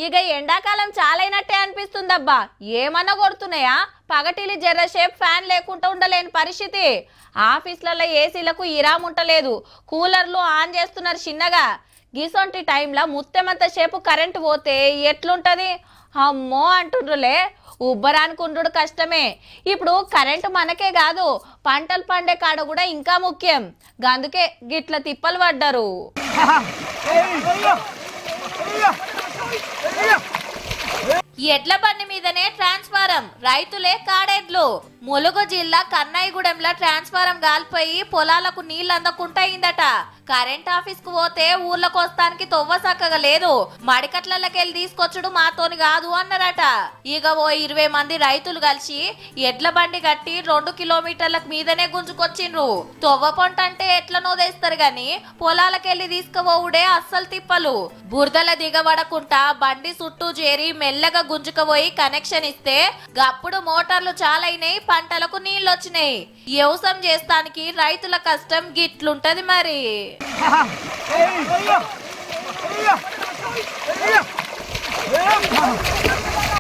ఇక ఎండాకాలం చాలైనట్టే అనిపిస్తుందబ్బా. ఏమన్నా కొడుతున్నాయా? పగటిలి జర్రసేపు ఫ్యాన్ లేకుండా ఉండలేని పరిస్థితి. ఆఫీసులలో ఏసీలకు ఇరామ్ ఉంటలేదు, కూలర్లు ఆన్ చేస్తున్నారు చిన్నగా. గిసొంటి టైంలో ముత్తెమంత సేపు కరెంటు పోతే ఎట్లుంటది? అమ్మో అంటుండ్రులే. ఉబ్బరానుకుండ్రుడు కష్టమే. ఇప్పుడు కరెంటు మనకే కాదు, పంటలు పండే కాడ కూడా ఇంకా ముఖ్యం. గందుకే గిట్ల తిప్పలు పడ్డారు. ఎడ్ల బండి మీదనే ట్రాన్స్ఫారం, రైతులే కాడెడ్లు. ములుగు జిల్లా కన్నయ్యగూడెంలో ట్రాన్స్ఫారం గాలిపోయి పొలాలకు నీళ్లు అందకుండా అయిందట. కరెంట్ ఆఫీస్ కు పోతే ఊర్లకు వస్తానికి తొవ్వ సక్కగా లేదు, మడికట్లకెళ్ళి తీసుకొచ్చుడు మాతోని కాదు అన్నారట. ఇక ఓ 20 మంది రైతులు కలిసి ఎడ్ల బండి కట్టి 2 కిలోమీటర్లకు మీదనే గుంజుకొచ్చిండ్రు. తొవ్వ పొంట అంటే ఎట్లా నోదేస్తారు గాని పొలాలకెళ్ళి తీసుకుపోవుడే అస్సలు తిప్పలు. బురదల దిగబడకుండా బండి చుట్టూ చేరి మెల్లగా గుంజుకపోయి కనెక్షన్ ఇస్తే గప్పుడు మోటార్లు చాలైనాయి, పంటలకు నీళ్లు వచ్చినాయి. వ్యవసాయం చేస్తానికి రైతుల కష్టం గిట్లుంటది మరి.